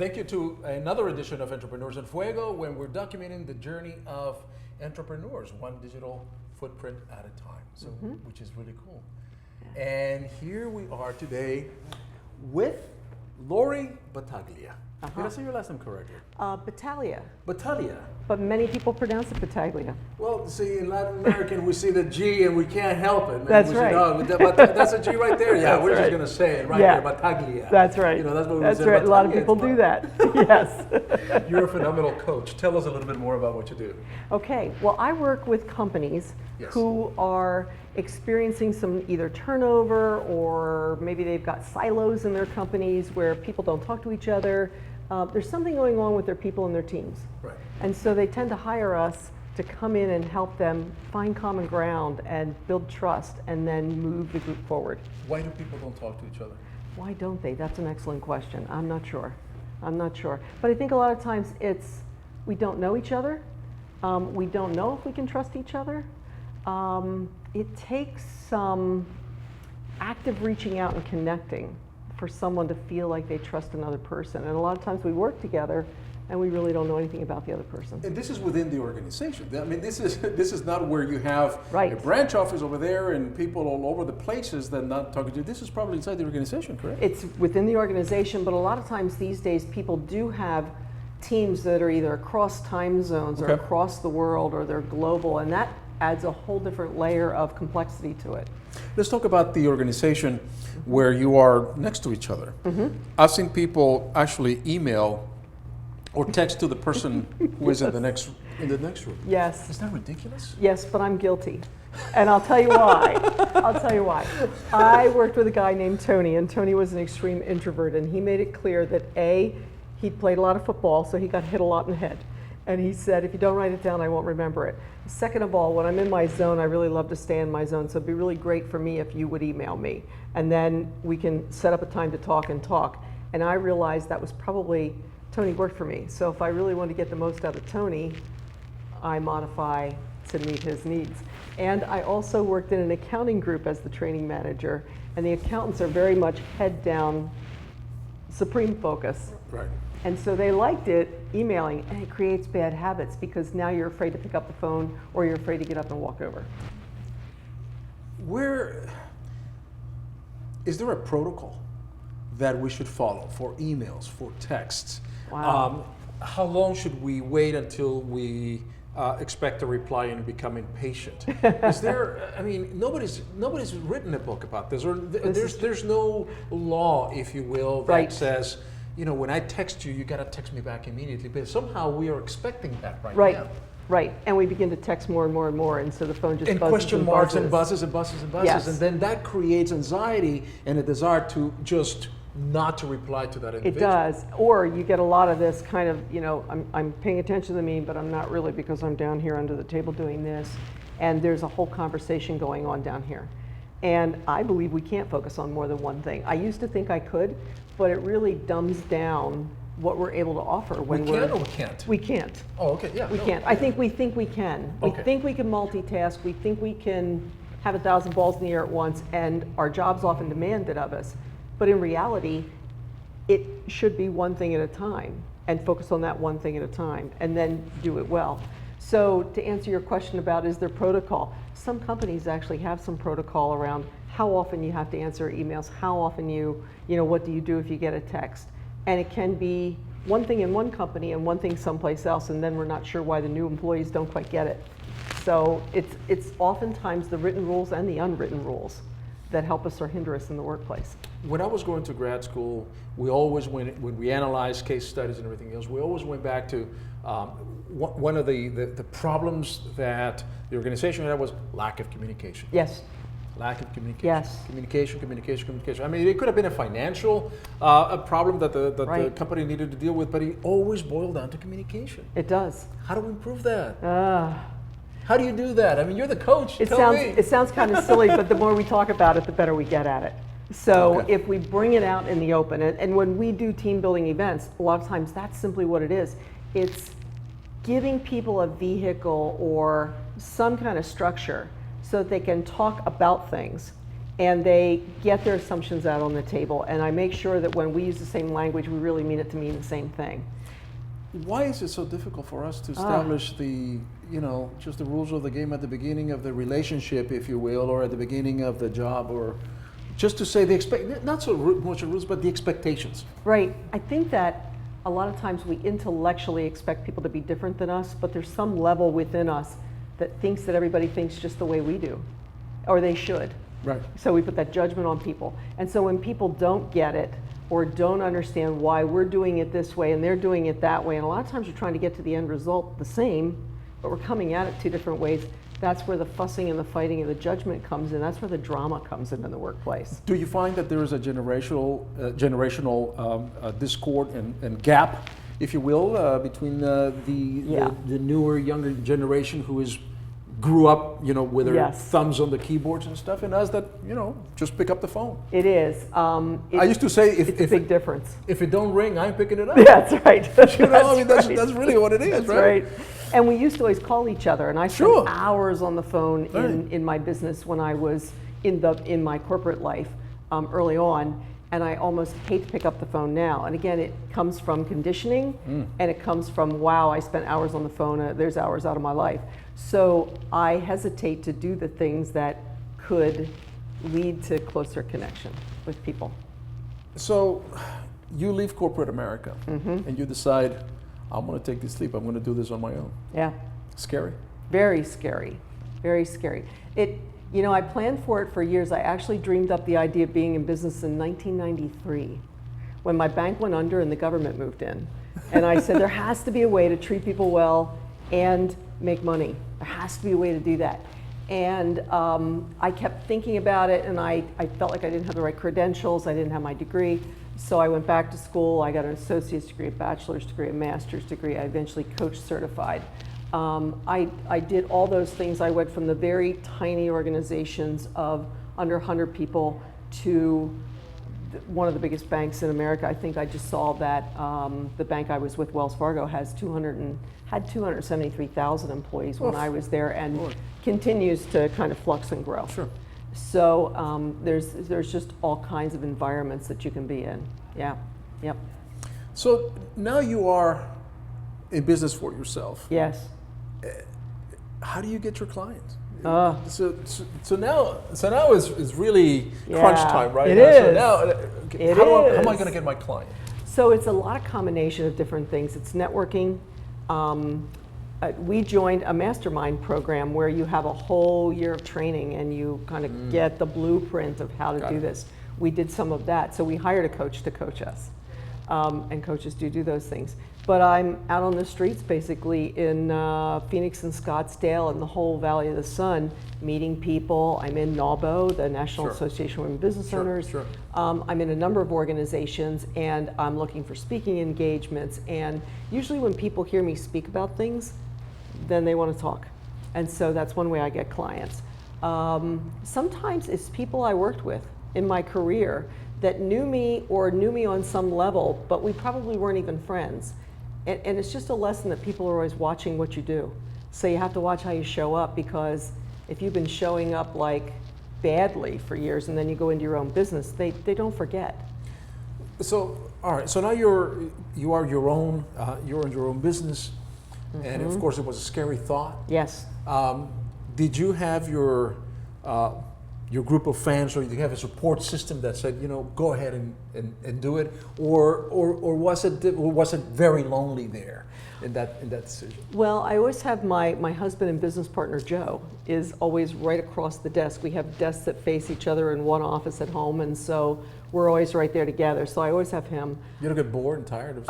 Thank you to another edition of Entrepreneurs in Fuego, when we're documenting the journey of entrepreneurs, one digital footprint at a time, so which is really cool. And here we are today with Laurie Battaglia. Did I say your last name correctly? Battaglia. Battaglia. But many people pronounce it Battaglia. Well, see, in Latin American, we see the G and we can't help it. Man. That's we right. Say, no, that's a G right there. Yeah, That's we're just right. going to say it right Yeah. there, Battaglia. That's right. You know, that's what we That's say. right. A lot of Battaglia, people it's do fun. that. Yes. You're a phenomenal coach. Tell us a little bit more about what you do. Okay. Well, I work with companies Yes. who are experiencing some either turnover, or maybe they've got silos in their companies where people don't talk to each other. There's something going on with their people and their teams. Right. And so they tend to hire us to come in and help them find common ground and build trust and then move the group forward. Why do people don't talk to each other? Why don't they? That's an excellent question. I'm not sure. But I think a lot of times it's we don't know each other. We don't know if we can trust each other. It takes some active reaching out and connecting for someone to feel like they trust another person. And a lot of times we work together and we really don't know anything about the other person. And this is within the organization. I mean, this is not where you have Right. a branch office over there and people all over the places that not talking to you. This is probably inside the organization, correct? It's within the organization, but a lot of times these days people do have teams that are either across time zones or Okay. across the world, or they're global, and that adds a whole different layer of complexity to it. Let's talk about the organization where you are next to each other. I've seen people actually email or text to the person who is in the next room. Yes. Is that ridiculous? Yes, but I'm guilty. And I'll tell you why. I worked with a guy named Tony, and Tony was an extreme introvert, and he made it clear that he'd played a lot of football, so he got hit a lot in the head. And he said, if you don't write it down, I won't remember it. Second of all, when I'm in my zone, I really love to stay in my zone, so it'd be really great for me if you would email me. And then we can set up a time to talk. And I realized that was probably, Tony worked for me. So if I really want to get the most out of Tony, I modify to meet his needs. And I also worked in an accounting group as the training manager, and the accountants are very much head down, supreme focus. Right. And so they liked it, emailing, and it creates bad habits because now you're afraid to pick up the phone or you're afraid to get up and walk over. Is there a protocol that we should follow for emails, for texts? Wow. How long should we wait until we expect a reply and become impatient? Is there? I mean, nobody's written a book about this, or there's no law, if you will, that Right. says, you know, when I text you, you got to text me back immediately. But somehow we are expecting that right now. Right. And we begin to text more and more and more, and so the phone just And buzzes question and marks buzzes. and buzzes and buzzes and buzzes, Yes. and then that creates anxiety and a desire to just not to reply to that It individual. does. Or you get a lot of this kind of, you know, I'm paying attention to me, but I'm not really because I'm down here under the table doing this. And there's a whole conversation going on down here. And I believe we can't focus on more than one thing. I used to think I could, but it really dumbs down what we're able to offer when We can or we can't? We can't. Oh, okay, yeah. We no. can't. I think we can. Okay. We think we can multitask. We think we can have 1,000 balls in the air at once, and our jobs often demand it of us. But in reality, it should be one thing at a time, and focus on that one thing at a time, and then do it well. So to answer your question about is there protocol, some companies actually have some protocol around how often you have to answer emails, how often you know, what do you do if you get a text? And it can be one thing in one company and one thing someplace else, and then we're not sure why the new employees don't quite get it. So it's oftentimes the written rules and the unwritten rules that help us or hinder us in the workplace. When I was going to grad school, we always went, when we analyzed case studies and everything else, we always went back to one of the problems that the organization had was lack of communication. Yes. Lack of communication. Yes. Communication. I mean, it could have been a financial a problem that the Right. company needed to deal with, but it always boiled down to communication. It does. How do we improve that? How do you do that? I mean, you're the coach. Tell me. It sounds kind of silly, but the more we talk about it, the better we get at it. So Okay. if we bring it out in the open, and when we do team building events, a lot of times that's simply what it is. It's giving people a vehicle or some kind of structure so that they can talk about things and they get their assumptions out on the table. And I make sure that when we use the same language, we really mean it to mean the same thing. Why is it so difficult for us to establish the, just the rules of the game at the beginning of the relationship, if you will, or at the beginning of the job, or just to say not so much the rules, but the expectations? Right. I think that a lot of times we intellectually expect people to be different than us, but there's some level within us that thinks that everybody thinks just the way we do, or they should. Right. So we put that judgment on people. And so when people don't get it or don't understand why we're doing it this way and they're doing it that way, and a lot of times we're trying to get to the end result the same, but we're coming at it two different ways, that's where the fussing and the fighting and the judgment comes in. That's where the drama comes in the workplace. Do you find that there is a generational discord and gap, if you will, between the newer, younger generation who grew up, with their thumbs on the keyboards and stuff, and us that, just pick up the phone? It is. I used to say, it's a big difference. If it don't ring, I'm picking it up. That's right. That's really what it is, That's right? And we used to always call each other, and I spent hours on the phone in my business when I was in my corporate life early on, and I almost hate to pick up the phone now. And again, it comes from conditioning, and it comes from, wow, I spent hours on the phone, there's hours out of my life. So I hesitate to do the things that could lead to closer connection with people. So you leave corporate America, and you decide, I'm going to take this leap. I'm going to do this on my own. Yeah. Scary? Very scary. Very scary. I planned for it for years. I actually dreamed up the idea of being in business in 1993 when my bank went under and the government moved in. And I said, there has to be a way to treat people well and make money. There has to be a way to do that. And I kept thinking about it, and I felt like I didn't have the right credentials. I didn't have my degree. So I went back to school. I got an associate's degree, a bachelor's degree, a master's degree. I eventually coach certified. I did all those things. I went from the very tiny organizations of under 100 people to one of the biggest banks in America. I think I just saw that the bank I was with, Wells Fargo, had 273,000 employees when I was there, and continues to kind of flux and grow. Sure. So there's just all kinds of environments that you can be in. Yeah. Yep. So now you are in business for yourself. Yes. How do you get your clients? So now is really crunch time, right? It now. is. So now, how am I going to get my client? So it's a lot of combination of different things. It's networking. We joined a mastermind program where you have a whole year of training and you kind of get the blueprint of how to do this. We did some of that. So we hired a coach to coach us. And coaches do those things. But I'm out on the streets basically in Phoenix and Scottsdale and the whole Valley of the Sun, meeting people. I'm in NAWBO, the National Association of Women Business Owners. Sure. I'm in a number of organizations, and I'm looking for speaking engagements. And usually when people hear me speak about things, then they want to talk. And so that's one way I get clients. Sometimes it's people I worked with in my career that knew me on some level, but we probably weren't even friends. And it's just a lesson that people are always watching what you do. So you have to watch how you show up, because if you've been showing up like badly for years and then you go into your own business, they don't forget. So, all right, so now you're in your own business, and of course it was a scary thought. Yes. Did you have your group of fans, or did you have a support system that said, go ahead and do it, or was it very lonely there in that decision? Well, I always have my husband and business partner Joe is always right across the desk. We have desks that face each other in one office at home, and so we're always right there together. So I always have him. You don't get bored and tired of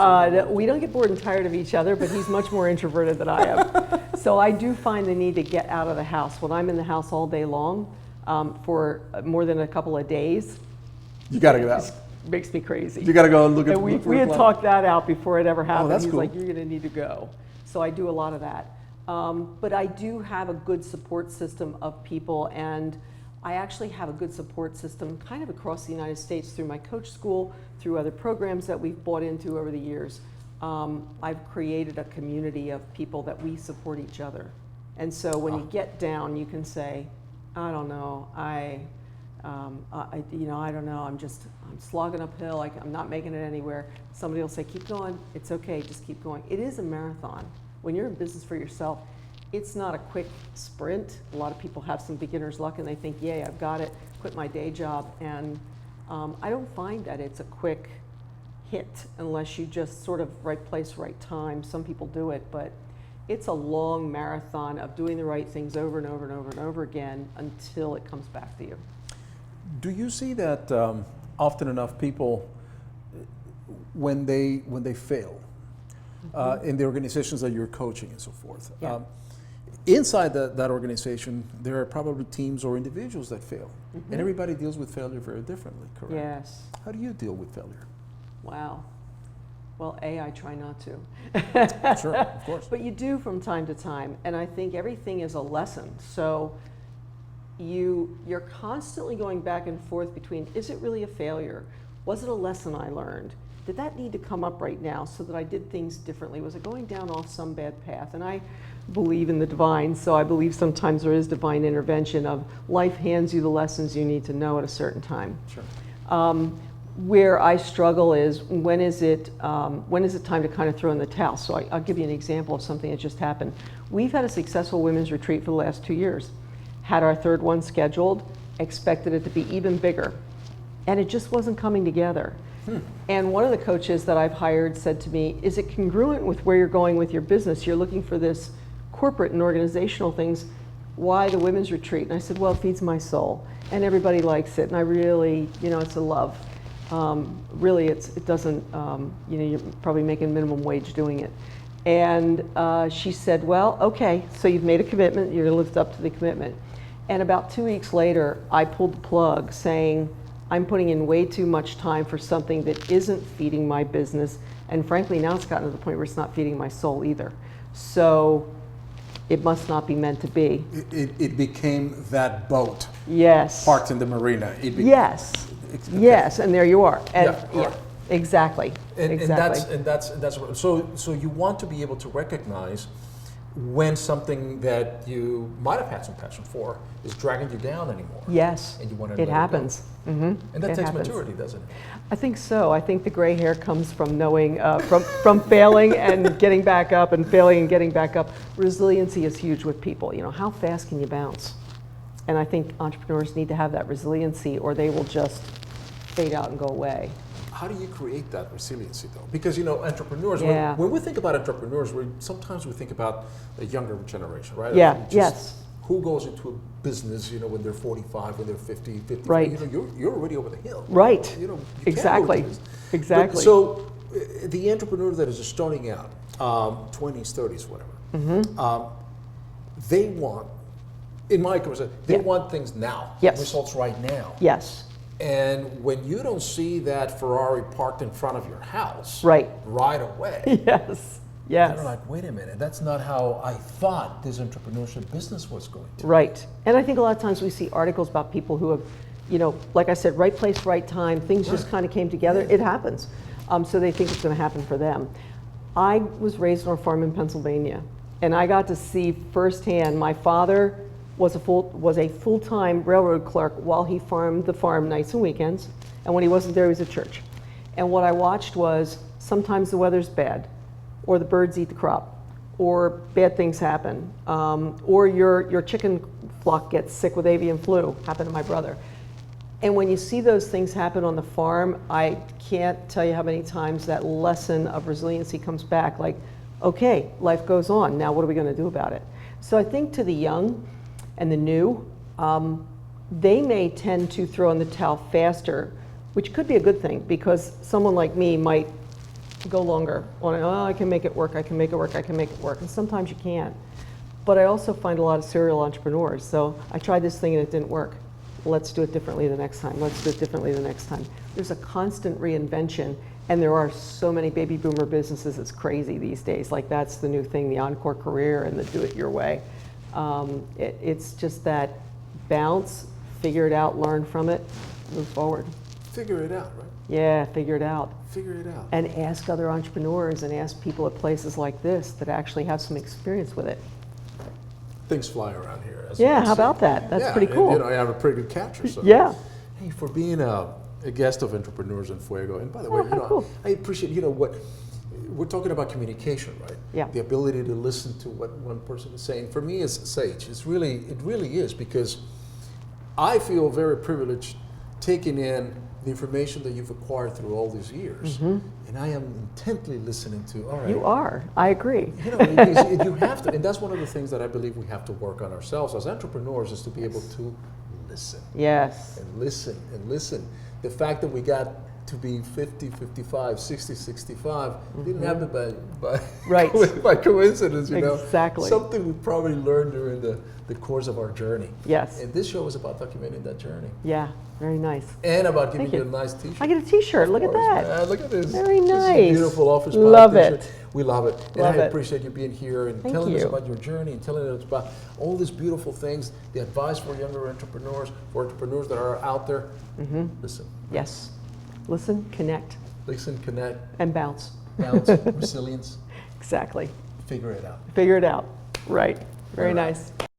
we don't get bored and tired of each other, but he's much more introverted than I am. So I do find the need to get out of the house. When I'm in the house all day long, for more than a couple of days, you got to get out. It makes me crazy. You got to go and look at. And we had talked that out before it ever happened. That's He's cool. like, you're going to need to go. So I do a lot of that. But I do have a good support system of people, and I actually have a good support system kind of across the United States through my coach school, through other programs that we've bought into over the years. I've created a community of people that we support each other. And so when you get down, you can say, I don't know, I don't know, I'm slogging uphill, I'm not making it anywhere. Somebody will say, keep going, it's okay, just keep going. It is a marathon. When you're in business for yourself, it's not a quick sprint. A lot of people have some beginner's luck and they think, yay, I've got it, quit my day job. And I don't find that it's a quick hit unless you just sort of right place, right time. Some people do it, but it's a long marathon of doing the right things over and over and over and over again until it comes back to you. Do you see that often enough people, when they fail in the organizations that you're coaching and so forth, Yeah. Inside that organization, there are probably teams or individuals that fail, and everybody deals with failure very differently, correct? Yes. How do you deal with failure? Wow. Well, I try not to. Sure, of course. But you do from time to time, and I think everything is a lesson. So you're constantly going back and forth between, is it really a failure? Was it a lesson I learned? Did that need to come up right now so that I did things differently? Was it going down off some bad path? And I believe in the divine, so I believe sometimes there is divine intervention of life hands you the lessons you need to know at a certain time. Sure. Where I struggle is when is it time to kind of throw in the towel? So I'll give you an example of something that just happened. We've had a successful women's retreat for the last 2 years. Had our third one scheduled, expected it to be even bigger, and it just wasn't coming together. And one of the coaches that I've hired said to me, is it congruent with where you're going with your business? You're looking for this corporate and organizational things. Why the women's retreat? And I said, well, it feeds my soul, and everybody likes it, and I really, it's a love. Really, it doesn't, you're probably making minimum wage doing it. And she said, well, okay, so you've made a commitment, you're gonna live up to the commitment. And about 2 weeks later, I pulled the plug saying, I'm putting in way too much time for something that isn't feeding my business. And frankly, now it's gotten to the point where it's not feeding my soul either. So it must not be meant to be. It became that boat. Yes. Parked in the marina. Yes. Okay. Yes, and there you are. And Yeah. Exactly. Exactly. And that's so you want to be able to recognize when something that you might have had some passion for is dragging you down anymore. Yes. And you want to it let happens. It go. And that It takes happens. maturity, doesn't it? I think so. I think the gray hair comes from knowing, from failing and getting back up and failing and getting back up. Resiliency is huge with people. How fast can you bounce? And I think entrepreneurs need to have that resiliency or they will just fade out and go away. How do you create that resiliency, though? Because entrepreneurs. Yeah. When we think about entrepreneurs, sometimes we think about the younger generation, right? Yeah. Just Yes. Who goes into a business, when they're 45, when they're 50, 55? Right. You're already over the hill. Right. You can't Exactly. go do this. Exactly. But, so the entrepreneur that is just starting out, 20s, 30s, whatever, they want, in my conversation, they want things now. Yes. Results right now. Yes. And when you don't see that Ferrari parked in front of your house Right away, Yes. Yes. you're like, wait a minute, that's not how I thought this entrepreneurship business was going to. Right. And I think a lot of times we see articles about people who have, like I said, right place, right time, things just kind of came together. It happens. So they think it's going to happen for them. I was raised on a farm in Pennsylvania, and I got to see firsthand. My father was a full-time railroad clerk while he farmed the farm nights and weekends, and when he wasn't there, he was at church. And what I watched was sometimes the weather's bad, or the birds eat the crop, or bad things happen, or your chicken flock gets sick with avian flu. Happened to my brother. And when you see those things happen on the farm, I can't tell you how many times that lesson of resiliency comes back. Like, okay, life goes on. Now what are we going to do about it? So I think to the young and the new, they may tend to throw in the towel faster, which could be a good thing because someone like me might go longer on, I can make it work, I can make it work, I can make it work. And sometimes you can't. But I also find a lot of serial entrepreneurs. So I tried this thing and it didn't work. Let's do it differently the next time. Let's do it differently the next time. There's a constant reinvention, and there are so many baby boomer businesses, it's crazy these days. Like that's the new thing, the encore career and the do it your way. It's just that bounce, figure it out, learn from it, move forward. Figure it out, right? Yeah, figure it out. Figure it out. And ask other entrepreneurs and ask people at places like this that actually have some experience with it. things fly around here. As Yeah, you can how see. about that? That's Yeah, pretty and, cool. you know, I have a pretty good catcher. So. Yeah. Hey, for being a guest of Entrepreneurs in Fuego, and by the way, Oh, how cool. I appreciate, what we're talking about communication, right? Yeah. The ability to listen to what one person is saying. For me, it's sage. It really is, because I feel very privileged taking in the information that you've acquired through all these years, and I am intently listening to. All right, You are. I agree. you have to, and that's one of the things that I believe we have to work on ourselves as entrepreneurs, is to be able to listen. Yes. And listen and listen. The fact that we got to be 50, 55, 60, 65 didn't happen by Right. by coincidence, Exactly. Something we probably learned during the course of our journey. Yes. And this show is about documenting that journey. Yeah. Very nice. And about giving Thank you you. a nice t-shirt. I get a T-shirt. Look at Of course, that. man. Look at this. Very This is a nice. beautiful office Love t-shirt. it. We love it. And Love I it. appreciate you being here and Thank telling us you. about your journey and telling us about all these beautiful things, the advice for younger entrepreneurs, for entrepreneurs that are out there. Listen. Yes. Listen, connect, Listen, connect, and bounce. balance, resilience, Exactly. figure it out. Figure it out. Right. Very All right. nice.